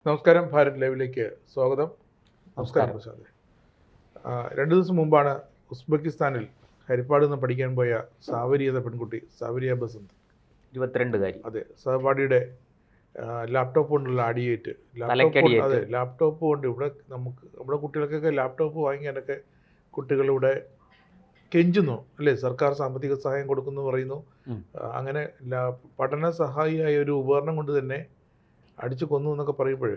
നമസ്കാരം, ഭാരത് ലൈവിലേക്ക് സ്വാഗതം. നമസ്കാരം പ്രശാന്ത്. 2 ദിവസം മുമ്പാണ് ഉസ്ബെക്കിസ്ഥാനിൽ ഹരിപ്പാട് നിന്ന് പഠിക്കാൻ പോയ സാവരി എന്ന പെൺകുട്ടി, സാവരിയ ബസന്ത്, 22-കാരി, അതെ, സഹപാഠിയുടെ ലാപ്ടോപ്പ് കൊണ്ടുള്ള അടിയേറ്റ്, ലാപ്ടോപ്പ് കൊണ്ട് നമ്മുടെ കുട്ടികൾക്കൊക്കെ ലാപ്ടോപ്പ് വാങ്ങിക്കാനൊക്കെ കുട്ടികളിവിടെ കെഞ്ചുന്നു അല്ലേ, സർക്കാർ സാമ്പത്തിക സഹായം കൊടുക്കുന്നു പറയുന്നു. അങ്ങനെ പഠന സഹായിയായ ഒരു ഉപകരണം കൊണ്ട് തന്നെ അടിച്ചു കൊന്നു എന്നൊക്കെ പറയുമ്പോൾ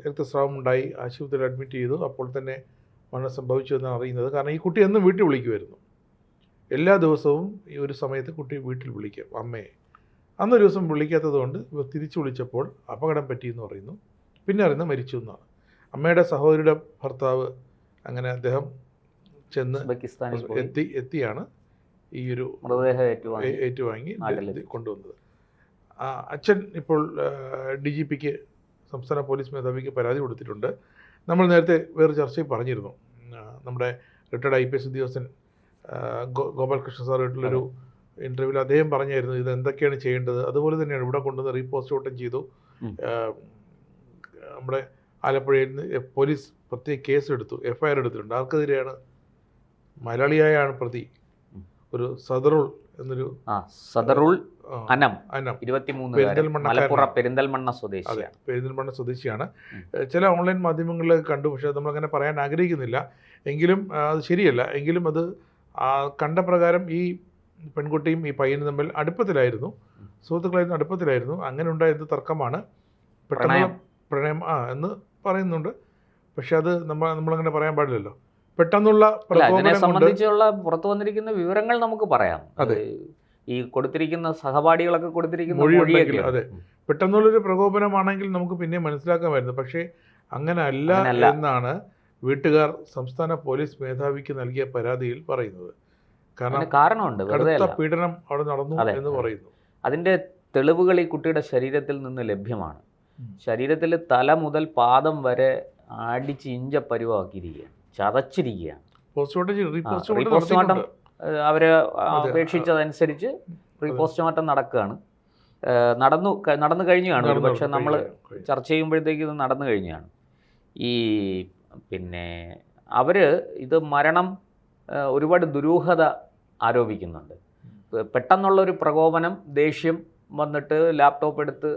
രക്തസ്രാവം ഉണ്ടായി, ആശുപത്രിയിൽ അഡ്മിറ്റ് ചെയ്തു. അപ്പോൾ തന്നെ മരണം സംഭവിച്ചു എന്നാണ് അറിയുന്നത്. കാരണം ഈ കുട്ടി എന്നും വീട്ടിൽ വിളിക്കുമായിരുന്നു. എല്ലാ ദിവസവും ഈ ഒരു സമയത്ത് കുട്ടി വീട്ടിൽ വിളിക്കും അമ്മയെ. അന്നൊരു ദിവസം വിളിക്കാത്തത് കൊണ്ട് തിരിച്ചു വിളിച്ചപ്പോൾ അപകടം പറ്റിയെന്ന് പറയുന്നു. പിന്നെ അറിയുന്നത് മരിച്ചു എന്നാണ്. അമ്മയുടെ സഹോദരിയുടെ ഭർത്താവ്, അങ്ങനെ അദ്ദേഹം ചെന്ന് എത്തിയാണ് ഈ ഒരു ഏറ്റുവാങ്ങി കൊണ്ടുവന്നത്. അച്ഛൻ ഇപ്പോൾ DGPക്ക്, സംസ്ഥാന പോലീസ് മേധാവിക്ക് പരാതി കൊടുത്തിട്ടുണ്ട്. നമ്മൾ നേരത്തെ വേറെ ചർച്ചയിൽ പറഞ്ഞിരുന്നു, നമ്മുടെ റിട്ടയർഡ് IPS ഉദ്യോഗസ്ഥൻ ഗോപാലകൃഷ്ണ സാറായിട്ടുള്ളൊരു ഇൻ്റർവ്യൂവിൽ അദ്ദേഹം പറഞ്ഞായിരുന്നു ഇത് എന്തൊക്കെയാണ് ചെയ്യേണ്ടത്. അതുപോലെ തന്നെയാണ് ഇവിടെ കൊണ്ടുവന്ന് റീപോസ്റ്റ്മോർട്ടം ചെയ്തു. നമ്മുടെ ആലപ്പുഴയിൽ നിന്ന് പോലീസ് പ്രത്യേക കേസ് എടുത്തു, FIR എടുത്തിട്ടുണ്ട്. ആർക്കെതിരെയാണ്? മലയാളിയായാണ് പ്രതി, ഒരു സദറുൾ എന്നൊരു അനം 23 പെരിന്തൽമണ്ണ സ്വദേശിയാണ്. ചില ഓൺലൈൻ മാധ്യമങ്ങളിൽ കണ്ടു, പക്ഷേ നമ്മളങ്ങനെ പറയാൻ ആഗ്രഹിക്കുന്നില്ല. എങ്കിലും അത് ശരിയല്ല. എങ്കിലും അത് കണ്ട പ്രകാരം ഈ പെൺകുട്ടിയും ഈ പയ്യനും തമ്മിൽ അടുപ്പത്തിലായിരുന്നു, സുഹൃത്തുക്കളായിരുന്നു, അടുപ്പത്തിലായിരുന്നു. അങ്ങനെ ഉണ്ടായത് തർക്കമാണ്, പെട്ടെന്ന് പ്രണയം എന്ന് പറയുന്നുണ്ട്. പക്ഷെ അത് നമ്മളങ്ങനെ പറയാൻ പാടില്ലല്ലോ. പെട്ടെന്നുള്ള സംബന്ധിച്ചുള്ള പുറത്തു വന്നിരിക്കുന്ന വിവരങ്ങൾ നമുക്ക് പറയാം. ഈ കൊടുത്തിരിക്കുന്ന സഹപാഠികളൊക്കെ കൊടുത്തിരിക്കുന്ന മൊഴിയൊക്കെ, അതെ, പെട്ടെന്നുള്ളൊരു പ്രകോപനമാണെങ്കിൽ നമുക്ക് പിന്നെ മനസ്സിലാക്കാമായിരുന്നു. പക്ഷേ അങ്ങനെ അല്ല എന്നാണ് വീട്ടുകാർ സംസ്ഥാന പോലീസ് മേധാവിക്ക് നൽകിയ പരാതിയിൽ പറയുന്നത്. കാരണമുണ്ട്, കടുത്ത പീഡനം അവിടെ നടന്നു എന്ന് പറയുന്നു. അതിന്റെ തെളിവുകൾ ഈ കുട്ടിയുടെ ശരീരത്തിൽ നിന്ന് ലഭ്യമാണ്. ശരീരത്തിൽ തല മുതൽ പാദം വരെ അടിച്ച് ഇഞ്ചപ്പരുവാക്കിയിരിക്കുകയാണ്, ചതച്ചിരിക്കുകയാണ്. പോസ്റ്റ്മോർട്ടം അവര് അപേക്ഷിച്ചതനുസരിച്ച് പോസ്റ്റ്മോർട്ടം നടക്കുകയാണ്. നടന്നു കഴിഞ്ഞു കാണും. പക്ഷെ നമ്മൾ ചർച്ച ചെയ്യുമ്പോഴത്തേക്ക് ഇത് നടന്നു കഴിഞ്ഞാണ്. പിന്നെ അവര് ഇത് മരണം ഒരുപാട് ദുരൂഹത ആരോപിക്കുന്നുണ്ട്. പെട്ടെന്നുള്ളൊരു പ്രകോപനം, ദേഷ്യം വന്നിട്ട് ലാപ്ടോപ്പ് എടുത്ത്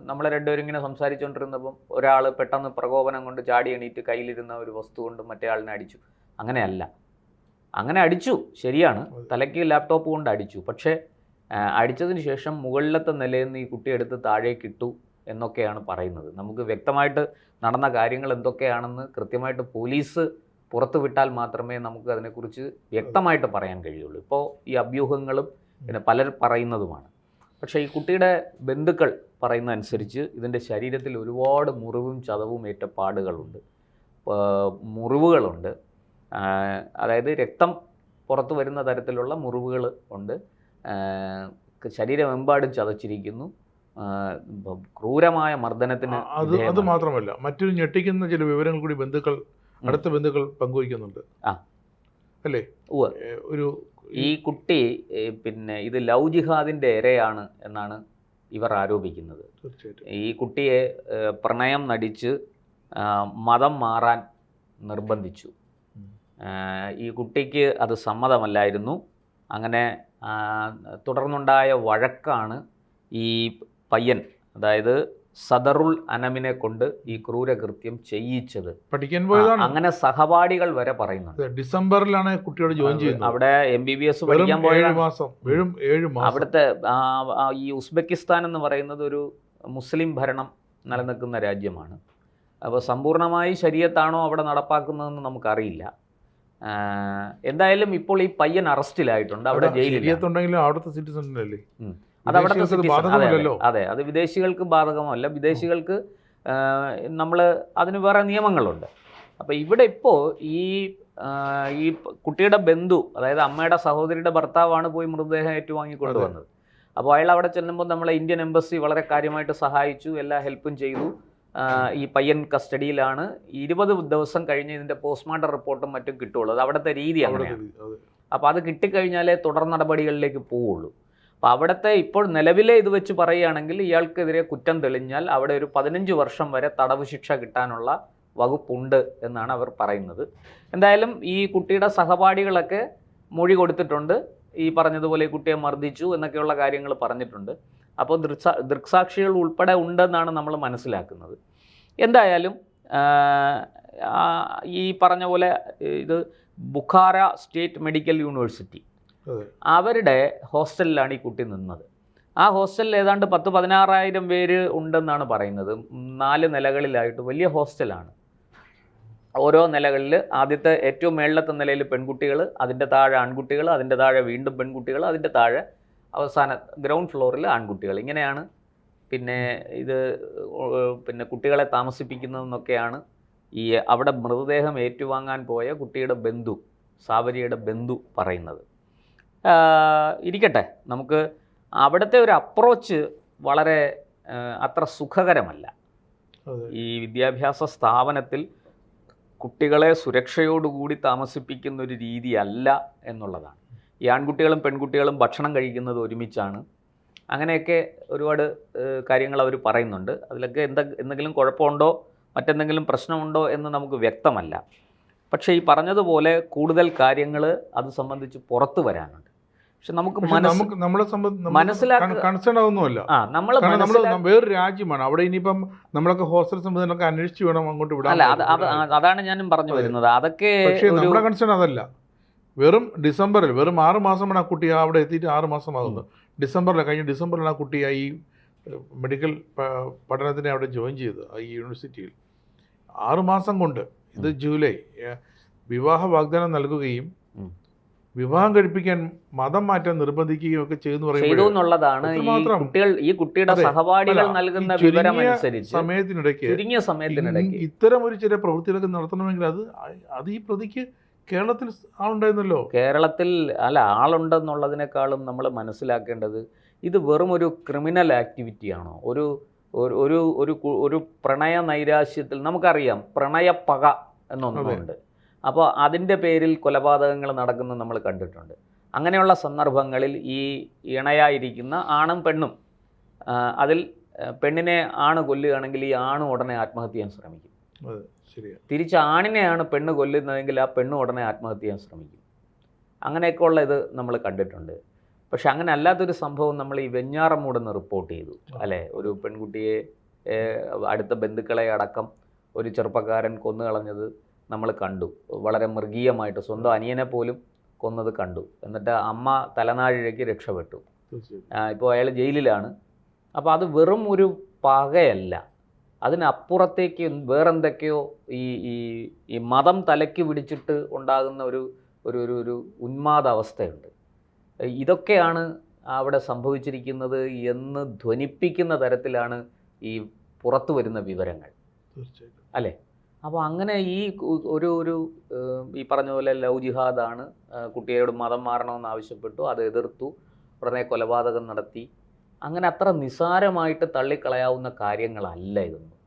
നമ്മളെ രണ്ടുപേരും ഇങ്ങനെ സംസാരിച്ചുകൊണ്ടിരുന്നപ്പം ഒരാൾ പെട്ടെന്ന് പ്രകോപനം കൊണ്ട് ചാടി എണീറ്റ് കയ്യിലിരുന്ന ഒരു വസ്തു കൊണ്ട് മറ്റേ ആളിനെ അടിച്ചു. അങ്ങനെയല്ല, അങ്ങനെ അടിച്ചു, ശരിയാണ്, തലയ്ക്ക് ലാപ്ടോപ്പ് കൊണ്ട് അടിച്ചു. പക്ഷേ അടിച്ചതിന് ശേഷം മുകളിലത്തെ നിലയിൽ നിന്ന് ഈ കുട്ടിയെടുത്ത് താഴേക്ക് ഇട്ടു എന്നൊക്കെയാണ് പറയുന്നത്. നമുക്ക് വ്യക്തമായിട്ട് നടന്ന കാര്യങ്ങൾ എന്തൊക്കെയാണെന്ന് കൃത്യമായിട്ട് പോലീസ് പുറത്തു വിട്ടാൽ മാത്രമേ നമുക്ക് അതിനെക്കുറിച്ച് വ്യക്തമായിട്ട് പറയാൻ കഴിയുള്ളൂ. ഇപ്പോൾ ഈ അഭ്യൂഹങ്ങളും പിന്നെ പലർ പറയുന്നതുമാണ്. പക്ഷേ ഈ കുട്ടിയുടെ ബന്ധുക്കൾ പറയുന്നതനുസരിച്ച് ഇതിൻ്റെ ശരീരത്തിൽ ഒരുപാട് മുറിവും ചതവും ഏറ്റ പാടുകളുണ്ട്, മുറിവുകളുണ്ട്. അതായത് രക്തം പുറത്തു വരുന്ന തരത്തിലുള്ള മുറിവുകൾ ഉണ്ട്. ശരീരമെമ്പാടും ചതച്ചിരിക്കുന്നു. ക്രൂരമായ മർദ്ദനത്തിന് അത് മാത്രമല്ല, മറ്റൊരു ഞെട്ടിക്കുന്ന ചില വിവരങ്ങൾ കൂടി അടുത്ത ബന്ധുക്കൾ പങ്കുവയ്ക്കുന്നുണ്ട് അല്ലേ? ഈ കുട്ടി പിന്നെ ഇത് ലവ് ജിഹാദിൻ്റെ ഇരയാണ് എന്നാണ് ഇവർ ആരോപിക്കുന്നത്. ഈ കുട്ടിയെ പ്രണയം നടിച്ച് മതം മാറാൻ നിർബന്ധിച്ചു. ഈ കുട്ടിക്ക് അത് സമ്മതമല്ലായിരുന്നു. അങ്ങനെ തുടർന്നുണ്ടായ വഴക്കാണ് ഈ പയ്യൻ, അതായത് സദറുൾ അനമിനെ കൊണ്ട് ഈ ക്രൂരകൃത്യം ചെയ്യിച്ചത്. പഠിക്കാൻ പോയതാണ്. അങ്ങനെ സഹപാഠികൾ വരെ പറയുന്നുണ്ട്. ഡിസംബറിലാണ് കുട്ടിയോട് ജോയിൻ ചെയ്യുന്നത്. അവിടെ MBBS പഠിക്കാൻ പോയ അവിടുത്തെ ഈ ഉസ്ബെക്കിസ്ഥാൻ എന്ന് പറയുന്നത് ഒരു മുസ്ലിം ഭരണം നിലനിൽക്കുന്ന രാജ്യമാണ്. അപ്പോൾ സമ്പൂർണ്ണമായി ശരീഅത്താണോ അവിടെ നടപ്പാക്കുന്നതെന്ന് നമുക്കറിയില്ല. എന്തായാലും ഇപ്പോൾ ഈ പയ്യൻ അറസ്റ്റിലായിട്ടുണ്ട്, അവിടെ ജയിലിൽ. അവിടുത്തെ സിറ്റിസൺ അല്ലേ? അത് അവിടുത്തെ അതെ, അത് വിദേശികൾക്ക് ബാധകമല്ല. വിദേശികൾക്ക് നമ്മൾ അതിന് വേറെ നിയമങ്ങളുണ്ട്. അപ്പോൾ ഇവിടെ ഇപ്പോൾ ഈ കുട്ടിയുടെ ബന്ധു, അതായത് അമ്മയുടെ സഹോദരിയുടെ ഭർത്താവാണ് പോയി മൃതദേഹം ഏറ്റുവാങ്ങിക്കൊണ്ടുവന്നത്. അപ്പോൾ അയാൾ അവിടെ ചെല്ലുമ്പോൾ നമ്മളെ ഇന്ത്യൻ എംബസി വളരെ കാര്യമായിട്ട് സഹായിച്ചു, എല്ലാ ഹെൽപ്പും ചെയ്തു. ഈ പയ്യൻ കസ്റ്റഡിയിലാണ്. 20 ദിവസം കഴിഞ്ഞ് ഇതിൻ്റെ പോസ്റ്റ്മോർട്ടം റിപ്പോർട്ടും മറ്റും കിട്ടുള്ളൂ. അത് അവിടുത്തെ രീതി അങ്ങനെയാണ്. അപ്പോൾ അത് കിട്ടിക്കഴിഞ്ഞാലേ തുടർ നടപടികളിലേക്ക് പോവുള്ളൂ. അപ്പോൾ അവിടുത്തെ ഇപ്പോൾ നിലവിലെ ഇത് വെച്ച് പറയുകയാണെങ്കിൽ ഇയാൾക്കെതിരെ കുറ്റം തെളിഞ്ഞാൽ അവിടെ ഒരു 15 വർഷം വരെ തടവ് ശിക്ഷ കിട്ടാനുള്ള വകുപ്പുണ്ട് എന്നാണ് അവർ പറയുന്നത്. എന്തായാലും ഈ കുട്ടിയുടെ സഹപാഠികളൊക്കെ മൊഴി കൊടുത്തിട്ടുണ്ട്. ഈ പറഞ്ഞതുപോലെ ഈ കുട്ടിയെ മർദ്ദിച്ചു എന്നൊക്കെയുള്ള കാര്യങ്ങൾ പറഞ്ഞിട്ടുണ്ട്. അപ്പോൾ ദൃക്സാക്ഷികൾ ഉൾപ്പെടെ ഉണ്ടെന്നാണ് നമ്മൾ മനസ്സിലാക്കുന്നത്. എന്തായാലും ഈ പറഞ്ഞ പോലെ ഇത് ബുഖാര സ്റ്റേറ്റ് മെഡിക്കൽ യൂണിവേഴ്സിറ്റി അവരുടെ ഹോസ്റ്റലിലാണ് ഈ കുട്ടി നിന്നത്. ആ ഹോസ്റ്റലിൽ ഏതാണ്ട് 10,000-16,000 പേര് ഉണ്ടെന്നാണ് പറയുന്നത്. 4 നിലകളിലായിട്ട് വലിയ ഹോസ്റ്റലാണ്. ഓരോ നിലകളിൽ ആദ്യത്തെ ഏറ്റവും മേളിലത്തെ നിലയിൽ പെൺകുട്ടികൾ, അതിൻ്റെ താഴെ ആൺകുട്ടികൾ, അതിൻ്റെ താഴെ വീണ്ടും പെൺകുട്ടികൾ, അതിൻ്റെ താഴെ അവസാന ഗ്രൗണ്ട് ഫ്ലോറിൽ ആൺകുട്ടികൾ. ഇങ്ങനെയാണ് പിന്നെ കുട്ടികളെ താമസിപ്പിക്കുന്നതെന്നൊക്കെയാണ് ഈ അവിടെ മൃതദേഹം ഏറ്റുവാങ്ങാൻ പോയ കുട്ടിയുടെ ബന്ധു, സാവരിയുടെ ബന്ധു പറയുന്നത്. ഇരിക്കട്ടെ, നമുക്ക് അവിടുത്തെ ഒരു അപ്രോച്ച് വളരെ അത്ര സുഖകരമല്ല. ഈ വിദ്യാഭ്യാസ സ്ഥാപനത്തിൽ കുട്ടികളെ സുരക്ഷയോടുകൂടി താമസിപ്പിക്കുന്ന ഒരു രീതിയല്ല എന്നുള്ളതാണ്. ഈ ആൺകുട്ടികളും പെൺകുട്ടികളും ഭക്ഷണം കഴിക്കുന്നത് ഒരുമിച്ചാണ്. അങ്ങനെയൊക്കെ ഒരുപാട് കാര്യങ്ങൾ അവർ പറയുന്നുണ്ട്. അതിലൊക്കെ എന്തെങ്കിലും കുഴപ്പമുണ്ടോ മറ്റെന്തെങ്കിലും പ്രശ്നമുണ്ടോ എന്ന് നമുക്ക് വ്യക്തമല്ല. പക്ഷേ ഈ പറഞ്ഞതുപോലെ കൂടുതൽ കാര്യങ്ങൾ അത് സംബന്ധിച്ച് പുറത്തു വരാനുണ്ട്. പക്ഷെ നമുക്ക് കൺസേൺ ആവുന്നുമല്ല. വേറൊരു രാജ്യമാണ് അവിടെ. ഇനിയിപ്പം നമ്മളൊക്കെ ഹോസ്റ്റൽ സംബന്ധിച്ചൊക്കെ അന്വേഷിച്ച് വേണം അങ്ങോട്ട് വിടാൻ. അതാണ് ഞാനും പറഞ്ഞു വരുന്നത്. അതൊക്കെ നമ്മുടെ കൺസേൺ അതല്ല. വെറും ഡിസംബറിൽ, വെറും 6 മാസമാണ് ആ കുട്ടി അവിടെ എത്തിയിട്ട് 6 മാസമാകുന്നത്. കഴിഞ്ഞ ഡിസംബറിലാണ് ആ കുട്ടി ഈ മെഡിക്കൽ പഠനത്തിന് അവിടെ ജോയിൻ ചെയ്തത് ഈ യൂണിവേഴ്സിറ്റിയിൽ. 6 മാസം കൊണ്ട്, ഇത് ജൂലൈ, വിവാഹ വാഗ്ദാനം നൽകുകയും വിവാഹം കഴിപ്പിക്കാൻ മതം മാറ്റാൻ നിർബന്ധിക്കുകയും ഒക്കെ ചെയ്യുന്നുള്ളതാണ് ഈ കുട്ടിയുടെ സഹപാഠികൾ നൽകുന്ന വിവരമനുസരിച്ച്. സമയത്തിനിടയ്ക്ക് ഇത്തരം ഒരു ചില പ്രവൃത്തികളൊക്കെ നടത്തണമെങ്കിൽ അത് ഈ പ്രതിക്ക് കേരളത്തിൽ ആളുണ്ടായിരുന്നല്ലോ. കേരളത്തിൽ ആളുണ്ടെന്നുള്ളതിനേക്കാളും നമ്മൾ മനസ്സിലാക്കേണ്ടത് ഇത് വെറും ഒരു ക്രിമിനൽ ആക്ടിവിറ്റിയാണോ? ഒരു പ്രണയ നൈരാശ്യത്തിൽ നമുക്കറിയാം പ്രണയപ്പക എന്നൊന്നുണ്ട്. അപ്പോൾ അതിൻ്റെ പേരിൽ കൊലപാതകങ്ങൾ നടക്കുന്നത് നമ്മൾ കണ്ടിട്ടുണ്ട്. അങ്ങനെയുള്ള സന്ദർഭങ്ങളിൽ ഈ ഇണയായിരിക്കുന്ന ആണും പെണ്ണും, അതിൽ പെണ്ണിനെ ആണ് കൊല്ലുകയാണെങ്കിൽ ഈ ആണ് ഉടനെ ആത്മഹത്യ ചെയ്യാൻ ശ്രമിക്കും. തിരിച്ച് ആണിനെയാണ് പെണ്ണ് കൊല്ലുന്നതെങ്കിൽ ആ പെണ്ണ് ഉടനെ ആത്മഹത്യ ചെയ്യാൻ ശ്രമിക്കും. അങ്ങനെയൊക്കെ ഉള്ള ഇത് നമ്മൾ കണ്ടിട്ടുണ്ട്. പക്ഷെ അങ്ങനെ അല്ലാത്തൊരു സംഭവം നമ്മൾ ഈ വെഞ്ഞാറമൂടെന്ന് റിപ്പോർട്ട് ചെയ്തു അല്ലേ? ഒരു പെൺകുട്ടിയെ അടുത്ത ബന്ധുക്കളെ അടക്കം ഒരു ചെറുപ്പക്കാരൻ കൊന്നുകളഞ്ഞത് നമ്മൾ കണ്ടു. വളരെ മൃഗീയമായിട്ട് സ്വന്തം അനിയനെ പോലും കൊന്നത് കണ്ടു. എന്നിട്ട് അമ്മ തലനാഴിഴയ്ക്ക് രക്ഷപ്പെട്ടു. ഇപ്പോൾ അയാൾ ജയിലിലാണ്. അപ്പോൾ അത് വെറും ഒരു പകയല്ല, അതിനപ്പുറത്തേക്ക് വേറെന്തൊക്കെയോ ഈ മതം തലയ്ക്ക് പിടിച്ചിട്ട് ഉണ്ടാകുന്ന ഒരു ഉന്മാദ അവസ്ഥയുണ്ട്. ഇതൊക്കെയാണ് അവിടെ സംഭവിച്ചിരിക്കുന്നത് എന്ന് ധ്വനിപ്പിക്കുന്ന തരത്തിലാണ് ഈ പുറത്തു വരുന്ന വിവരങ്ങൾ അല്ലേ? അപ്പോൾ അങ്ങനെ ഈ പറഞ്ഞ പോലെ ലവ് ജിഹാദാണ്. കുട്ടിയോട് മതം മാറണമെന്ന് ആവശ്യപ്പെട്ടു, അത് എതിർത്തു, ഉടനെ കൊലപാതകം നടത്തി. അങ്ങനെ അത്ര നിസ്സാരമായിട്ട് തള്ളിക്കളയാവുന്ന കാര്യങ്ങളല്ല ഇതൊന്നും.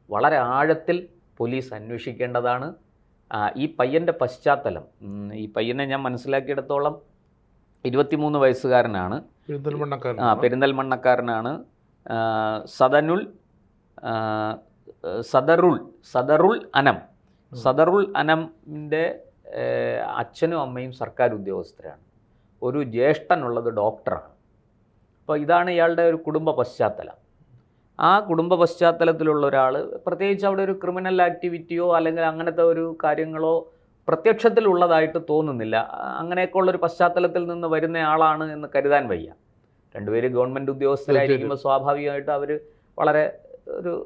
വളരെ ആഴത്തിൽ പോലീസ് അന്വേഷിക്കേണ്ടതാണ്. ഈ പയ്യൻ്റെ പശ്ചാത്തലം, ഈ പയ്യനെ ഞാൻ മനസ്സിലാക്കിയിടത്തോളം 23 വയസ്സുകാരനാണ്, പെരിന്തൽമണ്ണക്കാരനാണ്. സദറുൽ അനമിൻ്റെ അച്ഛനും അമ്മയും സർക്കാർ ഉദ്യോഗസ്ഥരാണ്. ഒരു ജ്യേഷ്ഠനുള്ളത് ഡോക്ടറാണ്. അപ്പോൾ ഇതാണ് ഇയാളുടെ ഒരു കുടുംബ പശ്ചാത്തലം. ആ കുടുംബ പശ്ചാത്തലത്തിലുള്ള ഒരാൾ പ്രത്യേകിച്ച് അവിടെ ഒരു ക്രിമിനൽ ആക്ടിവിറ്റിയോ അല്ലെങ്കിൽ അങ്ങനത്തെ ഒരു കാര്യങ്ങളോ പ്രത്യക്ഷത്തിലുള്ളതായിട്ട് തോന്നുന്നില്ല. അങ്ങനെയൊക്കെയുള്ളൊരു പശ്ചാത്തലത്തിൽ നിന്ന് വരുന്ന ആളാണ് എന്ന് കരുതാൻ വയ്യ. രണ്ടുപേരും ഗവൺമെൻറ് ഉദ്യോഗസ്ഥരായിരിക്കുമ്പോൾ സ്വാഭാവികമായിട്ട് അവർ വളരെ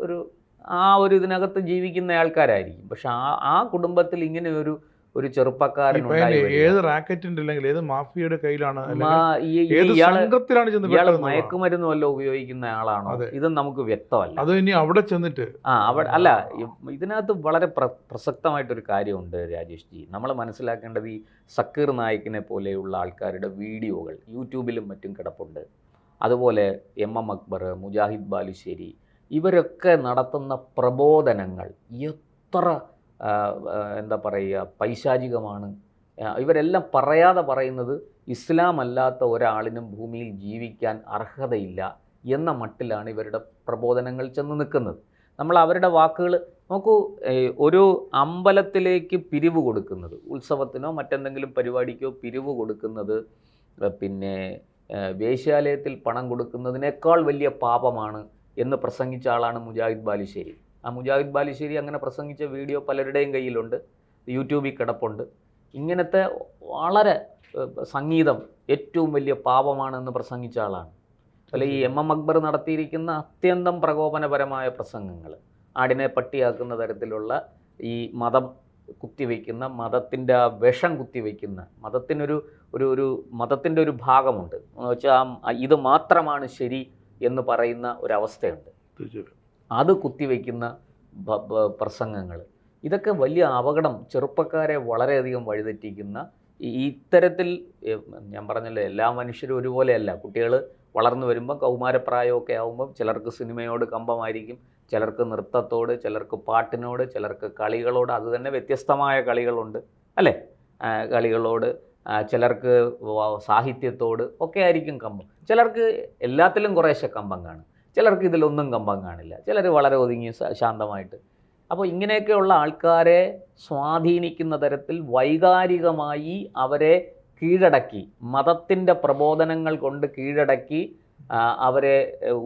ഒരു ഇതിനകത്ത് ജീവിക്കുന്ന ആൾക്കാരായിരിക്കും. പക്ഷെ ആ കുടുംബത്തിൽ ഇങ്ങനെ ഒരു ചെറുപ്പക്കാരൻ ഏത് റാക്കറ്റിന്റെ അല്ലെങ്കിൽ ഏത് മാഫിയയുടെ കയ്യിലാണ്, ഇയാൾ മയക്കുമരുന്ന് വല്ല ഉപയോഗിക്കുന്ന ആളാണോ ഇതും നമുക്ക് വ്യക്തമല്ല. അത് ഇനി അവിടെ ചെന്നിട്ട് അല്ല, ഇതിനകത്ത് വളരെ പ്രസക്തമായിട്ടൊരു കാര്യമുണ്ട് രാജേഷ് ജി. നമ്മൾ മനസ്സിലാക്കേണ്ടത് ഈ സക്കീർ നായിക്കിനെ പോലെയുള്ള ആൾക്കാരുടെ വീഡിയോകൾ യൂട്യൂബിലും മറ്റും കിടപ്പുണ്ട്. അതുപോലെ MM അക്ബർ, മുജാഹിദ് ബാലുശ്ശേരി, ഇവരൊക്കെ നടത്തുന്ന പ്രബോധനങ്ങൾ എത്ര എന്താ പറയുക പൈശാചികമാണ് ഇവരെല്ലാം പറയാതെ പറയുന്നത് ഇസ്ലാം അല്ലാത്ത ഒരാളിനും ഭൂമിയിൽ ജീവിക്കാൻ അർഹതയില്ല എന്ന മട്ടിലാണ് ഇവരുടെ പ്രബോധനങ്ങൾ ചെന്ന് നിൽക്കുന്നത്. നമ്മൾ അവരുടെ വാക്കുകൾ നോക്കൂ. ഒരു അമ്പലത്തിലേക്ക് പിരിവ് കൊടുക്കുന്നത്, ഉത്സവത്തിനോ മറ്റെന്തെങ്കിലും പരിപാടിക്കോ പിരിവ് കൊടുക്കുന്നത് പിന്നെ വേശ്യാലയത്തിൽ പണം കൊടുക്കുന്നതിനേക്കാൾ വലിയ പാപമാണ് എന്ന് പ്രസംഗിച്ച ആളാണ് മുജാഹിദ് ബാലുശ്ശേരി. ആ മുജാഹിദ് ബാലുശ്ശേരി അങ്ങനെ പ്രസംഗിച്ച വീഡിയോ പലരുടെയും കയ്യിലുണ്ട്, യൂട്യൂബിൽ കിടപ്പുണ്ട്. ഇങ്ങനത്തെ വളരെ സംഗീതം ഏറ്റവും വലിയ പാപമാണെന്ന് പ്രസംഗിച്ച ആളാണ്. അല്ല, ഈ എം അക്ബർ നടത്തിയിരിക്കുന്ന അത്യന്തം പ്രകോപനപരമായ പ്രസംഗങ്ങൾ, ആടിനെ പട്ടിയാക്കുന്ന തരത്തിലുള്ള ഈ മതം കുത്തിവെക്കുന്ന, മതത്തിൻ്റെ ആ വിഷം കുത്തിവെക്കുന്ന, മതത്തിൻ്റെ ഒരു ഭാഗമുണ്ട് എന്ന് വെച്ചാൽ ഇത് മാത്രമാണ് ശരി എന്ന് പറയുന്ന ഒരവസ്ഥയുണ്ട്. അത് കുത്തിവെക്കുന്ന പ്രസംഗങ്ങൾ, ഇതൊക്കെ വലിയ അപകടം, ചെറുപ്പക്കാരെ വളരെയധികം വഴിതെറ്റിക്കുന്ന ഇത്തരത്തിൽ. ഞാൻ പറഞ്ഞല്ലോ, എല്ലാ മനുഷ്യരും ഒരുപോലെയല്ല. കുട്ടികൾ വളർന്നു വരുമ്പോൾ കൗമാരപ്രായമൊക്കെ ആകുമ്പം ചിലർക്ക് സിനിമയോട് കമ്പമായിരിക്കും, ചിലർക്ക് നൃത്തത്തോട്, ചിലർക്ക് പാട്ടിനോട്, ചിലർക്ക് കളികളോട്. അത് തന്നെ വ്യത്യസ്തമായ കളികളുണ്ട് അല്ലേ? കളികളോട്, ചിലർക്ക് സാഹിത്യത്തോട് ഒക്കെ ആയിരിക്കും കമ്പം. ചിലർക്ക് എല്ലാത്തിലും കുറേശ്ശെ കമ്പം കാണും, ചിലർക്ക് ഇതിലൊന്നും കമ്പം കാണില്ല, ചിലർ വളരെ ഒതുങ്ങി ശാന്തമായിട്ട്. അപ്പോൾ ഇങ്ങനെയൊക്കെയുള്ള ആൾക്കാരെ സ്വാധീനിക്കുന്ന തരത്തിൽ വൈകാരികമായി അവരെ കീഴടക്കി, മതത്തിൻ്റെ പ്രബോധനങ്ങൾ കൊണ്ട് കീഴടക്കി അവരെ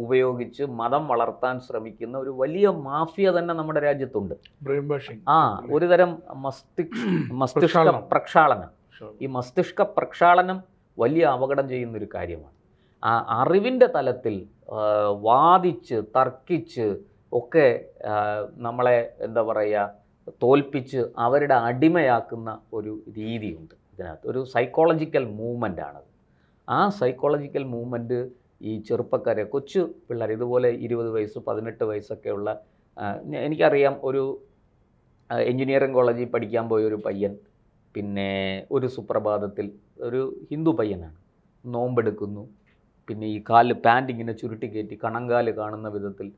ഉപയോഗിച്ച് മതം വളർത്താൻ ശ്രമിക്കുന്ന ഒരു വലിയ മാഫിയ തന്നെ നമ്മുടെ രാജ്യത്തുണ്ട്. ഒരുതരം മസ്തിഷ്ക പ്രക്ഷാളനം. ഈ മസ്തിഷ്ക പ്രക്ഷാളനം വലിയ അപകടം ചെയ്യുന്നൊരു കാര്യമാണ്. അറിവിൻ്റെ തലത്തിൽ വാദിച്ച് തർക്കിച്ച് ഒക്കെ നമ്മളെ എന്താ പറയുക തോൽപ്പിച്ച് അവരുടെ അടിമയാക്കുന്ന ഒരു രീതിയുണ്ട് ഇതിനകത്ത്. ഒരു സൈക്കോളജിക്കൽ മൂവ്മെൻ്റാണത്. ആ സൈക്കോളജിക്കൽ മൂവ്മെൻറ്റ് ഈ ചെറുപ്പക്കാരെ, കൊച്ചു പിള്ളേർ, ഇതുപോലെ 20 വയസ്സ് 18 വയസ്സൊക്കെയുള്ള, എനിക്കറിയാം, ഒരു എൻജിനീയറിംഗ് കോളേജിൽ പഠിക്കാൻ പോയ ഒരു പയ്യൻ, പിന്നെ ഒരു സുപ്രഭാതത്തിൽ, ഒരു ഹിന്ദു പയ്യനാണ്, നോമ്പെടുക്കുന്നു, പിന്നെ ഈ പാൻറ് ഇങ്ങനെ ചുരുട്ടിക്കയറ്റി കണങ്കാല് കാണുന്ന വിധത്തിൽ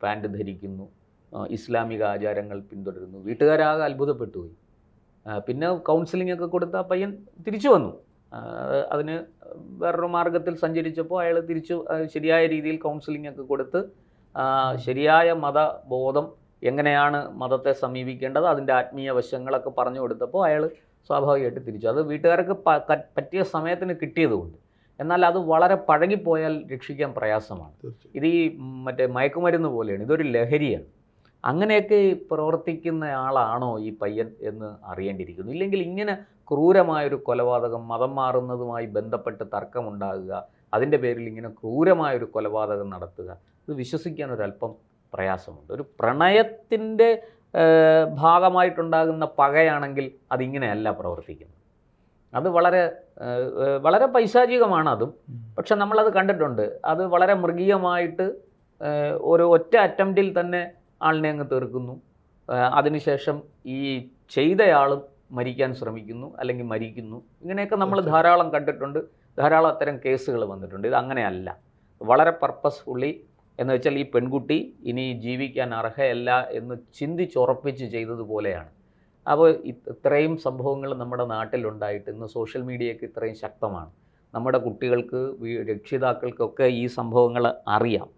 പാൻറ് ധരിക്കുന്നു, ഇസ്ലാമിക ആചാരങ്ങൾ പിന്തുടരുന്നു. വീട്ടുകാരാകെ അത്ഭുതപ്പെട്ടു പോയി. പിന്നെ കൗൺസിലിംഗ് ഒക്കെ കൊടുത്ത ആ പയ്യൻ തിരിച്ചു വന്നു. അതിന് വേറൊരു മാർഗത്തിൽ സഞ്ചരിച്ചപ്പോൾ അയാൾ തിരിച്ചു ശരിയായ രീതിയിൽ കൗൺസിലിംഗ് ഒക്കെ കൊടുത്ത് ശരിയായ മതബോധം, എങ്ങനെയാണ് മതത്തെ സമീപിക്കേണ്ടത്, അതിൻ്റെ ആത്മീയ വശങ്ങളൊക്കെ പറഞ്ഞു കൊടുത്തപ്പോൾ അയാൾ സ്വാഭാവികമായിട്ട് തിരിച്ചു. അത് വീട്ടുകാർക്ക് പറ്റിയ സമയത്തിന് കിട്ടിയതുകൊണ്ട്. എന്നാൽ അത് വളരെ പഴകിപ്പോയാൽ രക്ഷിക്കാൻ പ്രയാസമാണ്. ഇത് ഈ മറ്റേ മയക്കുമരുന്ന് പോലെയാണ്, ഇതൊരു ലഹരിയാണ്. അങ്ങനെയൊക്കെ പ്രവർത്തിക്കുന്ന ആളാണോ ഈ പയ്യൻ എന്ന് അറിയേണ്ടിയിരിക്കുന്നു. ഇല്ലെങ്കിൽ ഇങ്ങനെ ക്രൂരമായൊരു കൊലപാതകം, മതം മാറുന്നതുമായി ബന്ധപ്പെട്ട് തർക്കമുണ്ടാകുക, അതിൻ്റെ പേരിൽ ഇങ്ങനെ ക്രൂരമായൊരു കൊലപാതകം നടത്തുക, ഇത് വിശ്വസിക്കാൻ ഒരല്പം പ്രയാസമുണ്ട്. ഒരു പ്രണയത്തിൻ്റെ ഭാഗമായിട്ടുണ്ടാകുന്ന പകയാണെങ്കിൽ അതിങ്ങനെയല്ല പ്രവർത്തിക്കുന്നത്. അത് വളരെ വളരെ പൈശാചികമാണ് അതും. പക്ഷെ നമ്മളത് കണ്ടിട്ടുണ്ട്. അത് വളരെ മൃഗീയമായിട്ട് ഒരു ഒറ്റ അറ്റംപ്റ്റിൽ തന്നെ ആളിനെ അങ്ങ് തീർക്കുന്നു. അതിനുശേഷം ഈ ചെയ്തയാളും മരിക്കാൻ ശ്രമിക്കുന്നു, അല്ലെങ്കിൽ മരിക്കുന്നു. ഇങ്ങനെയൊക്കെ നമ്മൾ ധാരാളം കണ്ടിട്ടുണ്ട്, ധാരാളം അത്തരം കേസുകൾ വന്നിട്ടുണ്ട്. ഇത് അങ്ങനെയല്ല, വളരെ പർപ്പസ്ഫുള്ളി, എന്ന് വെച്ചാൽ ഈ പെൺകുട്ടി ഇനി ജീവിക്കാൻ അർഹയല്ല എന്ന് ചിന്തിച്ചുറപ്പിച്ച് ചെയ്തതുപോലെയാണ്. അപ്പോൾ ഇത്രയും സംഭവങ്ങൾ നമ്മുടെ നാട്ടിലുണ്ടായിട്ട് ഇന്ന് സോഷ്യൽ മീഡിയയൊക്കെ ഇത്രയും ശക്തമാണ്. നമ്മുടെ കുട്ടികൾക്ക്, രക്ഷിതാക്കൾക്കൊക്കെ ഈ സംഭവങ്ങൾ അറിയാം.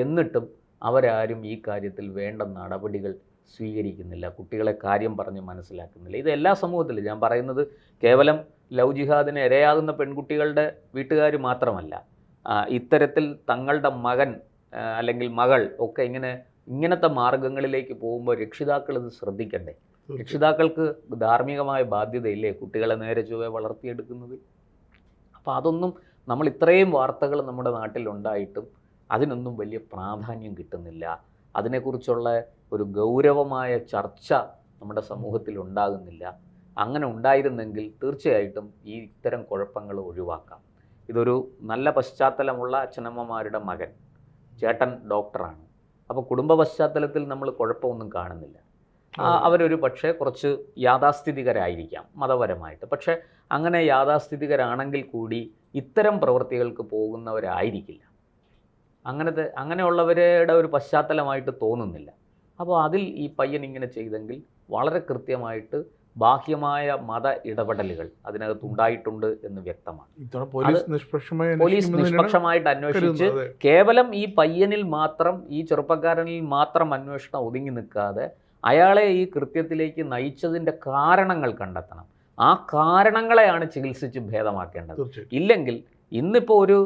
എന്നിട്ടും അവരാരും ഈ കാര്യത്തിൽ വേണ്ട നടപടികൾ സ്വീകരിക്കുന്നില്ല, കുട്ടികളെ കാര്യം പറഞ്ഞ് മനസ്സിലാക്കുന്നില്ല. ഇത് എല്ലാ സമൂഹത്തിലും, ഞാൻ പറയുന്നത് കേവലം ലവ് ജിഹാദിന് ഇരയാകുന്ന പെൺകുട്ടികളുടെ വീട്ടുകാർ മാത്രമല്ല. ഇത്തരത്തിൽ തങ്ങളുടെ മകൻ അല്ലെങ്കിൽ മകൾ ഒക്കെ ഇങ്ങനത്തെ മാർഗങ്ങളിലേക്ക് പോകുമ്പോൾ രക്ഷിതാക്കൾ ഇത് ശ്രദ്ധിക്കണ്ടേ? രക്ഷിതാക്കൾക്ക് ധാർമ്മികമായ ബാധ്യതയില്ലേ കുട്ടികളെ നേരെ ചൊവ്വേ വളർത്തിയെടുക്കുന്നത്? അപ്പോൾ അതൊന്നും, നമ്മൾ ഇത്രയും വാർത്തകൾ നമ്മുടെ നാട്ടിലുണ്ടായിട്ടും അതിനൊന്നും വലിയ പ്രാധാന്യം കിട്ടുന്നില്ല. അതിനെക്കുറിച്ചുള്ള ഒരു ഗൗരവമായ ചർച്ച നമ്മുടെ സമൂഹത്തിൽ ഉണ്ടാകുന്നില്ല. അങ്ങനെ ഉണ്ടായിരുന്നെങ്കിൽ തീർച്ചയായിട്ടും ഈ ഇത്തരം കുഴപ്പങ്ങൾ ഒഴിവാക്കാം. ഇതൊരു നല്ല പശ്ചാത്തലമുള്ള അച്ഛനമ്മമാരുടെ മകൻ, ചേട്ടൻ ഡോക്ടറാണ്. അപ്പോൾ കുടുംബ പശ്ചാത്തലത്തിൽ നമ്മൾ കുഴപ്പമൊന്നും കാണുന്നില്ല. അവരൊരു പക്ഷേ കുറച്ച് യാഥാസ്ഥിതികരായിരിക്കാം മതപരമായിട്ട്. പക്ഷേ അങ്ങനെ യാഥാസ്ഥിതികരാണെങ്കിൽ കൂടി ഇത്തരം പ്രവൃത്തികൾക്ക് പോകുന്നവരായിരിക്കില്ല. അങ്ങനെയുള്ളവരുടെ ഒരു പശ്ചാത്തലമായിട്ട് തോന്നുന്നില്ല. അപ്പോൾ അതിൽ ഈ പയ്യൻ ഇങ്ങനെ ചെയ്തെങ്കിൽ വളരെ കൃത്യമായിട്ട് ബാഹ്യമായ മത ഇടപെടലുകൾ അതിനകത്ത് ഉണ്ടായിട്ടുണ്ട് എന്ന് വ്യക്തമാണ്. ഇത്തവണ പോലീസ് നിഷ്പക്ഷമായി പോലീസ് നിഷ്പക്ഷമായിട്ട് അന്വേഷിച്ച് കേവലം ഈ പയ്യനിൽ മാത്രം, ഈ ചെറുപ്പക്കാരനിൽ മാത്രം അന്വേഷണം ഒതുങ്ങി നിൽക്കാതെ അയാളെ ഈ കൃത്യത്തിലേക്ക് നയിച്ചതിൻ്റെ കാരണങ്ങൾ കണ്ടെത്തണം. ആ കാരണങ്ങളെയാണ് ചികിത്സിച്ച് ഭേദമാക്കേണ്ടത്. ഇല്ലെങ്കിൽ ഇന്നിപ്പോൾ ഒരു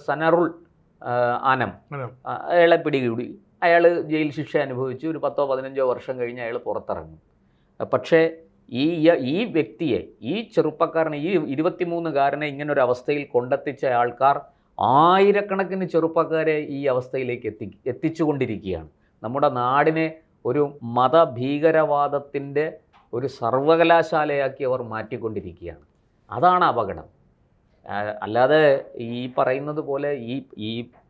സനറുൾ ആനം അയാളെ പിടികൂടി, അയാൾ ജയിൽ ശിക്ഷ അനുഭവിച്ച് ഒരു 10-15 വർഷം കഴിഞ്ഞ് അയാൾ പുറത്തിറങ്ങും. പക്ഷേ ഈ വ്യക്തിയെ, ഈ ചെറുപ്പക്കാരനെ, ഈ 23കാരനെ ഇങ്ങനൊരു അവസ്ഥയിൽ കൊണ്ടെത്തിച്ച ആൾക്കാർ ആയിരക്കണക്കിന് ചെറുപ്പക്കാരെ ഈ അവസ്ഥയിലേക്ക് എത്തിച്ചുകൊണ്ടിരിക്കുകയാണ്. നമ്മുടെ നാടിനെ ഒരു മതഭീകരവാദത്തിൻ്റെ ഒരു സർവകലാശാലയാക്കി അവർ മാറ്റിക്കൊണ്ടിരിക്കുകയാണ്. അതാണ് അപകടം. അല്ലാതെ ഈ പറയുന്നത് പോലെ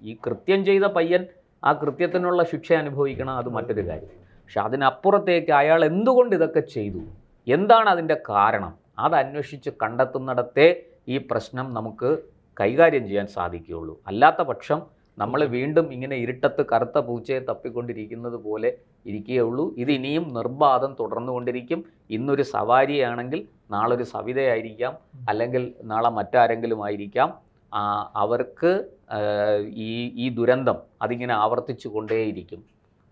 ഈ കൃത്യം ചെയ്ത പയ്യൻ ആ കൃത്യത്തിനുള്ള ശിക്ഷ അനുഭവിക്കണം, അത് മറ്റൊരു കാര്യം. പക്ഷെ അതിനപ്പുറത്തേക്ക് അയാൾ എന്തുകൊണ്ട് ഇതൊക്കെ ചെയ്തു, എന്താണ് അതിൻ്റെ കാരണം, അത് അന്വേഷിച്ച് കണ്ടെത്തുന്നിടത്തേ ഈ പ്രശ്നം നമുക്ക് കൈകാര്യം ചെയ്യാൻ സാധിക്കുകയുള്ളൂ. അല്ലാത്ത പക്ഷം നമ്മൾ വീണ്ടും ഇങ്ങനെ ഇരുട്ടത്ത് കറുത്ത പൂച്ചയെ തപ്പിക്കൊണ്ടിരിക്കുന്നത് പോലെ ഇരിക്കുകയുള്ളൂ. ഇത് ഇനിയും നിർബാധം തുടർന്നുകൊണ്ടിരിക്കും. ഇന്നൊരു സവാരിയാണെങ്കിൽ നാളെ ഒരു സവിതയായിരിക്കാം, അല്ലെങ്കിൽ നാളെ മറ്റാരെങ്കിലും ആയിരിക്കാം. അവർക്ക് ഈ ദുരന്തം അതിങ്ങനെ ആവർത്തിച്ചു കൊണ്ടേയിരിക്കും.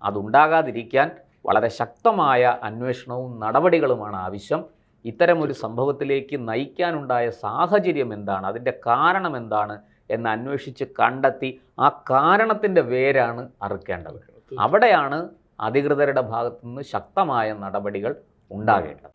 അതുണ്ടാകാതിരിക്കാൻ വളരെ ശക്തമായ അന്വേഷണവും നടപടികളുമാണ് ആവശ്യം. ഇത്തരമൊരു സംഭവത്തിലേക്ക് നയിക്കാനുണ്ടായ സാഹചര്യം എന്താണ്, അതിൻ്റെ കാരണം എന്താണ് എന്ന് അന്വേഷിച്ച് കണ്ടെത്തി ആ കാരണത്തിൻ്റെ വേരാണ് അറുക്കേണ്ടത്. അവിടെയാണ് അധികൃതരുടെ ഭാഗത്തുനിന്ന് ശക്തമായ നടപടികൾ ഉണ്ടാകേണ്ടത്.